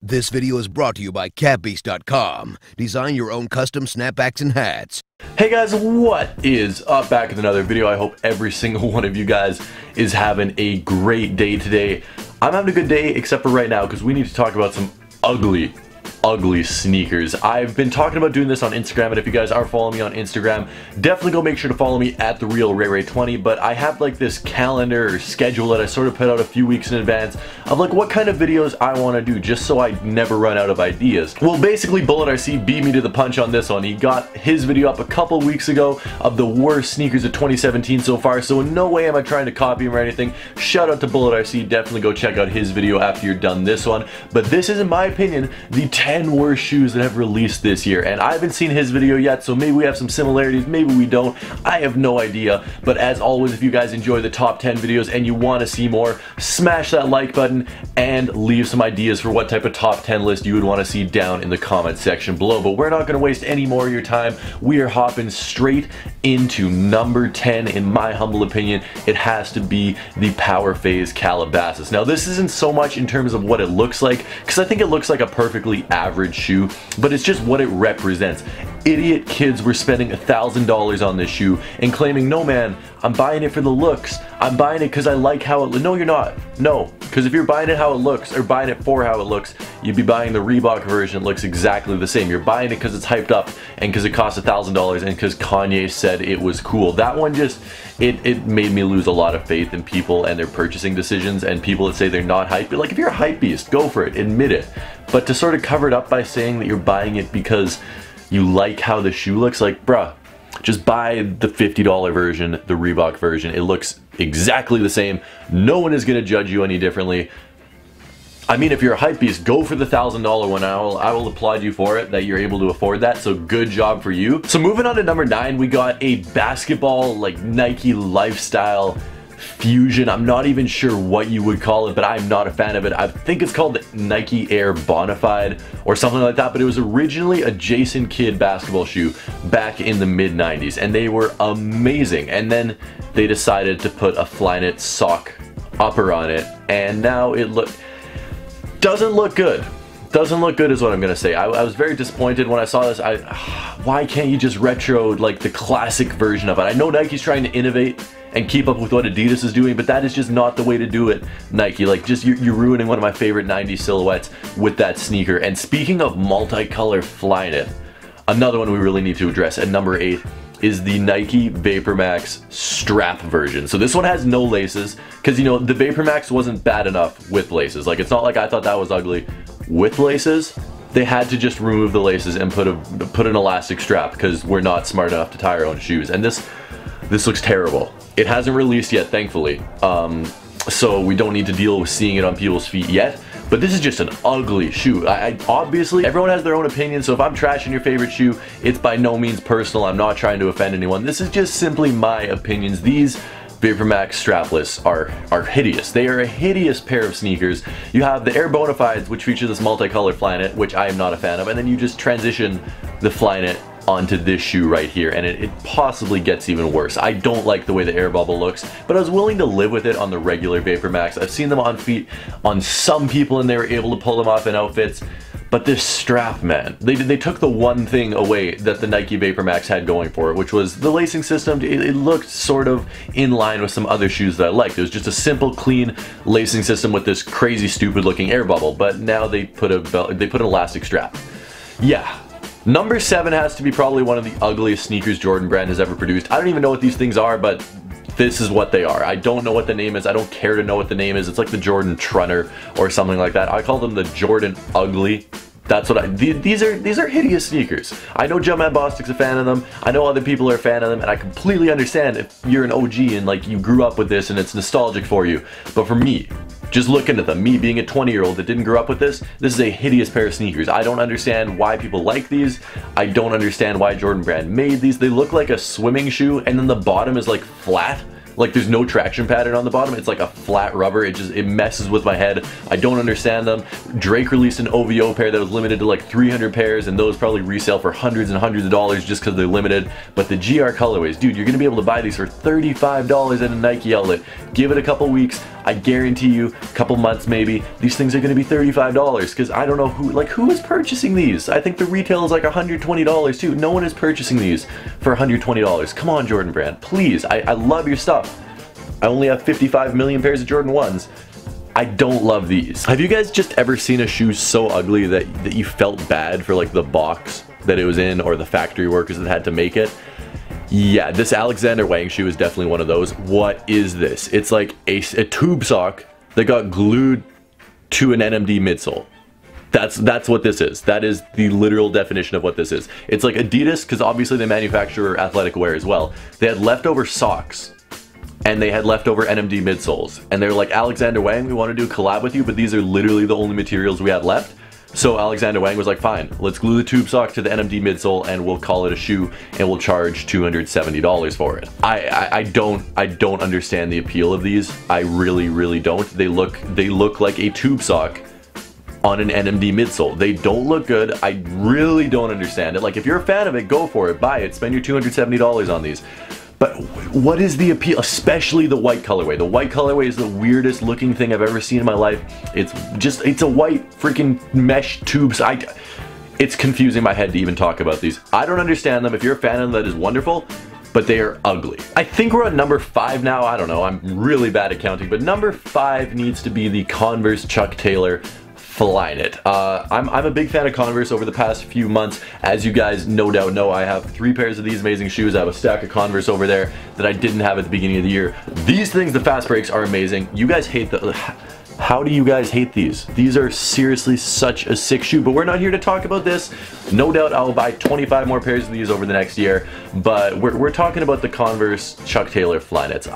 This video is brought to you by CatBeast.com. Design your own custom snapbacks and hats. Hey guys, what is up? Back with another video. I hope every single one of you guys is having a great day today. I'm having a good day except for right now because we need to talk about some ugly sneakers. I've been talking about doing this on Instagram, and if you guys are following me on Instagram, definitely go make sure to follow me at @TheRealRayRay20. But I have like this calendar or schedule that I sort of put out a few weeks in advance of like what kind of videos I want to do, just so I never run out of ideas. Well, basically Bullet RC beat me to the punch on this one. He got his video up a couple weeks ago of the worst sneakers of 2017 so far, so in no way am I trying to copy him or anything. Shout out to Bullet RC, definitely go check out his video after you're done this one. But this is, in my opinion, the 10 worst shoes that have released this year, and I haven't seen his video yet, so maybe we have some similarities, maybe we don't. I have no idea. But as always, if you guys enjoy the top 10 videos and you want to see more, smash that like button and leave some ideas for what type of top 10 list you would want to see down in the comment section below. But we're not going to waste any more of your time. We are hopping straight into number 10. In my humble opinion, it has to be the Power Phase Calabasas. Now, this isn't so much in terms of what it looks like, because I think it looks like a perfectly average shoe, but it's just what it represents. Idiot kids were spending $1,000 on this shoe and claiming, no man, I'm buying it for the looks. I'm buying it because I like how it looks. No, you're not. No, because if you're buying it how it looks, or buying it for how it looks, you'd be buying the Reebok version. It looks exactly the same. You're buying it because it's hyped up and because it costs $1,000 and because Kanye said it was cool. That one just, it made me lose a lot of faith in people and their purchasing decisions, and people that say they're not hype. But like, if you're a hype beast, go for it, admit it. But to sort of cover it up by saying that you're buying it because you like how the shoe looks, like, bruh, just buy the $50 version, the Reebok version. It looks exactly the same. No one is gonna judge you any differently. I mean, if you're a hype beast, go for the $1,000 one. I will applaud you for it, that you're able to afford that, so good job for you. So moving on to number 9, we got a basketball, like, Nike lifestyle fusion. I'm not even sure what you would call it, but I'm not a fan of it. I think it's called the Nike Air Bonafide or something like that, but it was originally a Jason Kidd basketball shoe back in the mid-90s, and they were amazing. And then they decided to put a Flyknit sock upper on it, and now it doesn't look good. Doesn't look good is what I'm gonna say. I was very disappointed when I saw this. Why can't you just retro like the classic version of it? I know Nike's trying to innovate and keep up with what Adidas is doing, but that is just not the way to do it, Nike. Like, just you're ruining one of my favorite 90s silhouettes with that sneaker. And speaking of multicolor Flyknit, another one we really need to address at number 8 is the Nike Vapor Max strap version. So this one has no laces, because, you know, the Vapor Max wasn't bad enough with laces. Like, it's not like I thought that was ugly with laces. They had to just remove the laces and put an elastic strap, because we're not smart enough to tie our own shoes. And this looks terrible. It hasn't released yet, thankfully, so we don't need to deal with seeing it on people's feet yet. But this is just an ugly shoe. Obviously, everyone has their own opinion, so if I'm trashing your favorite shoe, it's by no means personal. I'm not trying to offend anyone. This is just simply my opinions. These Vapor Max strapless are hideous. They are a hideous pair of sneakers. You have the Air Bonafides, which feature this multicolored Flyknit, which I am not a fan of, and then you just transition the Flyknit onto this shoe right here, and it possibly gets even worse. I don't like the way the air bubble looks, but I was willing to live with it on the regular Vapor Max. I've seen them on feet on some people, and they were able to pull them off in outfits. But this strap, man, they took the one thing away that the Nike Vapor Max had going for it, which was the lacing system. It looked sort of in line with some other shoes that I liked. It was just a simple, clean lacing system with this crazy, stupid looking air bubble. But now they put an elastic strap. Yeah. Number 7 has to be probably one of the ugliest sneakers Jordan Brand has ever produced. I don't even know what these things are, but this is what they are. I don't know what the name is. I don't care to know what the name is. It's like the Jordan Trunner or something like that. I call them the Jordan Ugly. That's what these are hideous sneakers. I know Jumpman Bostic's a fan of them. I know other people are a fan of them, and I completely understand if you're an OG and like you grew up with this and it's nostalgic for you. But for me, just looking at them, me being a 20-year-old that didn't grow up with this is a hideous pair of sneakers. I don't understand why people like these. I don't understand why Jordan Brand made these. They look like a swimming shoe, and then the bottom is like flat. Like, there's no traction pattern on the bottom. It's like a flat rubber. It messes with my head. I don't understand them. Drake released an OVO pair that was limited to like 300 pairs, and those probably resell for hundreds and hundreds of dollars just because they're limited. But the GR colorways, dude, you're gonna be able to buy these for $35 at a Nike outlet. Give it a couple weeks. I guarantee you, a couple months maybe, these things are going to be $35 because I don't know who is purchasing these. I think the retail is like $120 too. No one is purchasing these for $120. Come on, Jordan Brand, please. I love your stuff. I only have 55 million pairs of Jordan 1s. I don't love these. Have you guys just ever seen a shoe so ugly that you felt bad for like the box that it was in or the factory workers that had to make it? Yeah, this Alexander Wang shoe is definitely one of those. What is this? It's like a tube sock that got glued to an NMD midsole. That's what this is. That is the literal definition of what this is. It's like Adidas, because obviously they manufacture athletic wear as well. They had leftover socks and they had leftover NMD midsoles. And they were like, Alexander Wang, we want to do a collab with you, but these are literally the only materials we had left. So Alexander Wang was like, fine, let's glue the tube sock to the NMD midsole and we'll call it a shoe and we'll charge $270 for it. I don't understand the appeal of these. I really don't. They look like a tube sock on an NMD midsole. They don't look good. I really don't understand it. Like, if you're a fan of it, go for it, buy it, spend your $270 on these. But what is the appeal, especially the white colorway? The white colorway is the weirdest looking thing I've ever seen in my life. It's a white freaking mesh tubes. It's confusing my head to even talk about these. I don't understand them. If you're a fan of them, that is wonderful, but they are ugly. I think we're on number 5 now. I don't know, I'm really bad at counting, but number 5 needs to be the Converse Chuck Taylor Flyknit. I'm a big fan of Converse over the past few months. As you guys no doubt know, I have 3 pairs of these amazing shoes. I have a stack of Converse over there that I didn't have at the beginning of the year. These things, the fast breaks, are amazing. You guys hate the... How do you guys hate these? These are seriously such a sick shoe, but we're not here to talk about this. No doubt I'll buy 25 more pairs of these over the next year, but we're talking about the Converse Chuck Taylor Flyknits.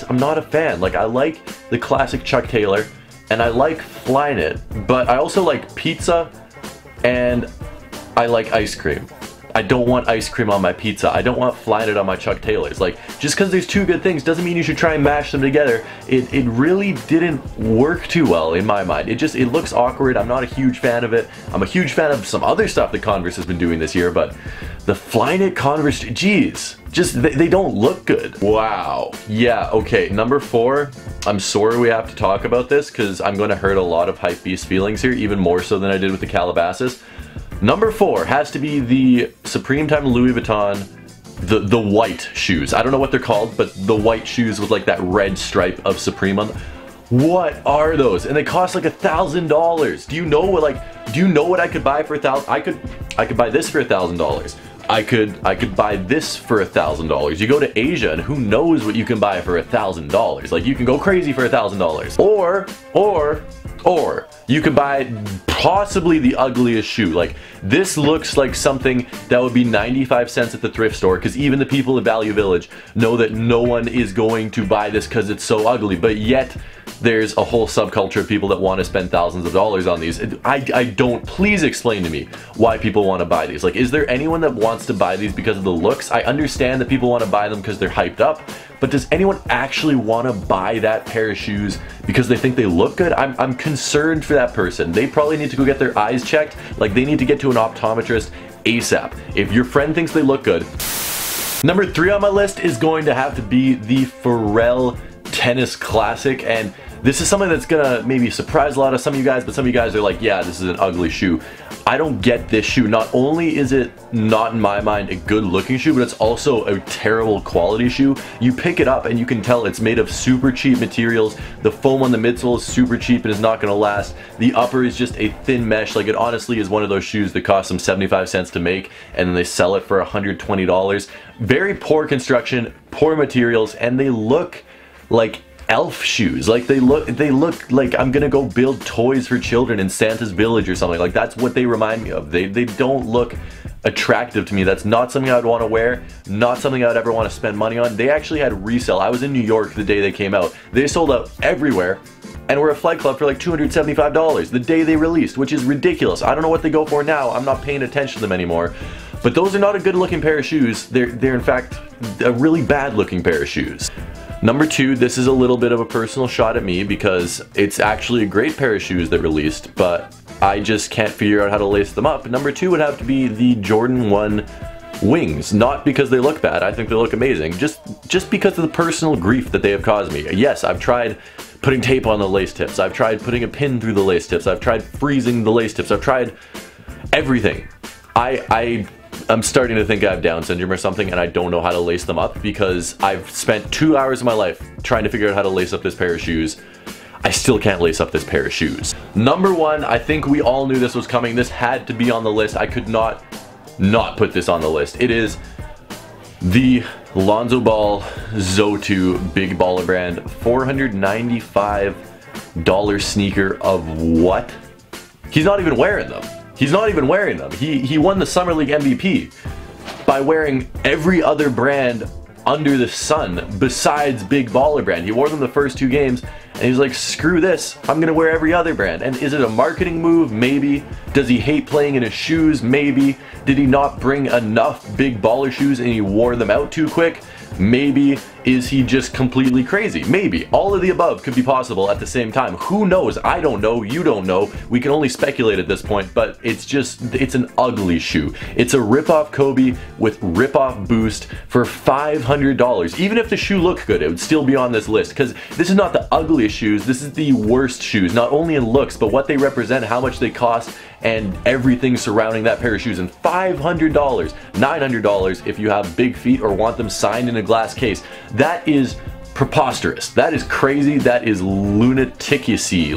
I'm not a fan. Like, I like the classic Chuck Taylor, and I like Flyknit, but I also like pizza, and I like ice cream. I don't want ice cream on my pizza. I don't want Flyknit on my Chuck Taylors. Like, just because there's 2 good things doesn't mean you should try and mash them together. It really didn't work too well in my mind. It looks awkward. I'm not a huge fan of it. I'm a huge fan of some other stuff that Converse has been doing this year, but the Flyknit Converse, geez, they don't look good. Wow. Yeah, okay, number 4. I'm sorry we have to talk about this because I'm going to hurt a lot of hypebeast feelings here, even more so than I did with the Calabasas. Number 4 has to be the Supreme x Louis Vuitton, the white shoes. I don't know what they're called, but the white shoes with like that red stripe of Supreme on them. What are those? And they cost like $1,000. Do you know what I could buy for $1,000? I could buy this for $1,000. I could buy this for $1,000. You go to Asia and who knows what you can buy for $1,000. Like, you can go crazy for $1,000. Or you could buy possibly the ugliest shoe. Like, this looks like something that would be 95 cents at the thrift store, because even the people at Value Village know that no one is going to buy this because it's so ugly, but yet there's a whole subculture of people that want to spend thousands of dollars on these. Please explain to me why people want to buy these. Like, is there anyone that wants to buy these because of the looks? I understand that people want to buy them because they're hyped up, but does anyone actually want to buy that pair of shoes because they think they look good? I'm concerned for that person. They probably need to go get their eyes checked. Like, they need to get to an optometrist ASAP. If your friend thinks they look good. Number 3 on my list is going to have to be the Pharrell Tennis Classic, and this is something that's gonna maybe surprise a lot of some of you guys, but some of you guys are like, yeah, this is an ugly shoe. I don't get this shoe. Not only is it not, in my mind, a good looking shoe, but it's also a terrible quality shoe. You pick it up and you can tell it's made of super cheap materials. The foam on the midsole is super cheap and is not gonna last. The upper is just a thin mesh. Like, it honestly is one of those shoes that cost them 75 cents to make and then they sell it for $120. Very poor construction, poor materials, and they look like elf shoes. Like, they look like I'm gonna go build toys for children in Santa's village or something. Like, that's what they remind me of. They don't look attractive to me. That's not something I would want to wear, not something I would ever want to spend money on. They actually had resale. I was in New York the day they came out. They sold out everywhere and were a Flight Club for like $275 the day they released, which is ridiculous. I don't know what they go for now. I'm not paying attention to them anymore. But those are not a good looking pair of shoes. They're in fact a really bad looking pair of shoes. Number 2, this is a little bit of a personal shot at me because it's actually a great pair of shoes that released, but I just can't figure out how to lace them up. Number 2 would have to be the Jordan 1 wings, not because they look bad. I think they look amazing, just because of the personal grief that they have caused me. Yes, I've tried putting tape on the lace tips. I've tried putting a pin through the lace tips. I've tried freezing the lace tips. I've tried everything. I'm starting to think I have Down syndrome or something, and I don't know how to lace them up because I've spent 2 hours of my life trying to figure out how to lace up this pair of shoes. I still can't lace up this pair of shoes. Number one, I think we all knew this was coming. This had to be on the list. I could not put this on the list. It is the Lonzo Ball Zo2 Big Baller Brand $495 sneaker of what? He's not even wearing them. He's not even wearing them. He won the Summer League MVP by wearing every other brand under the sun besides Big Baller Brand. He wore them the first 2 games and he's like, screw this, I'm gonna wear every other brand. And is it a marketing move? Maybe. Does he hate playing in his shoes? Maybe. Did he not bring enough Big Baller shoes and he wore them out too quick? Maybe. Is he just completely crazy? Maybe. All of the above could be possible at the same time. Who knows? I don't know. You don't know. We can only speculate at this point, but it's an ugly shoe. It's a rip-off Kobe with rip-off Boost for $500. Even if the shoe looked good, it would still be on this list because this is not the ugliest shoes. This is the worst shoes, not only in looks, but what they represent, how much they cost, and everything surrounding that pair of shoes. And $500, $900 if you have big feet or want them signed in a glass case. That is preposterous. That is crazy. That is lunacy.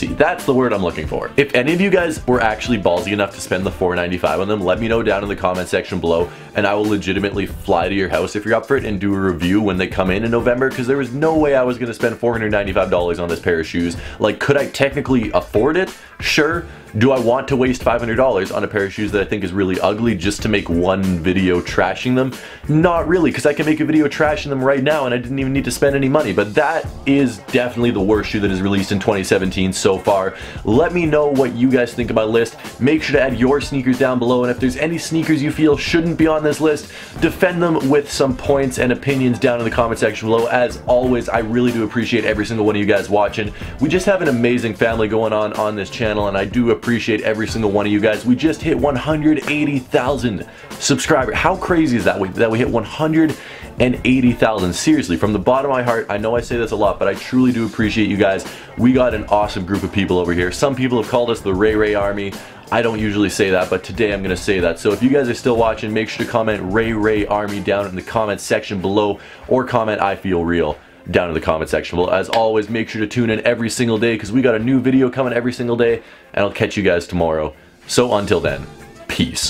That's the word I'm looking for. If any of you guys were actually ballsy enough to spend the $495 on them, let me know down in the comment section below, and I will legitimately fly to your house if you're up for it and do a review when they come in November, because there was no way I was going to spend $495 on this pair of shoes. Like, could I technically afford it? Sure. Do I want to waste $500 on a pair of shoes that I think is really ugly just to make one video trashing them? Not really, because I can make a video trashing them right now and I didn't even need to spend any money. But that is definitely the worst shoe that is released in 2017 so far. Let me know what you guys think of my list. Make sure to add your sneakers down below, and if there's any sneakers you feel shouldn't be on this list, defend them with some points and opinions down in the comment section below. As always, I really do appreciate every single one of you guys watching. We just have an amazing family going on this channel, and I do appreciate every single one of you guys. We just hit 180,000 subscribers. How crazy is that we hit 180,000? Seriously, from the bottom of my heart, I know I say this a lot, but I truly do appreciate you guys. We got an awesome group of people over here. Some people have called us the Ray Ray Army. I don't usually say that, but today I'm gonna say that. So if you guys are still watching, make sure to comment Ray Ray Army down in the comment section below, or comment I feel real down in the comment section below. As always, make sure to tune in every single day because we got a new video coming every single day, and I'll catch you guys tomorrow. So until then, peace.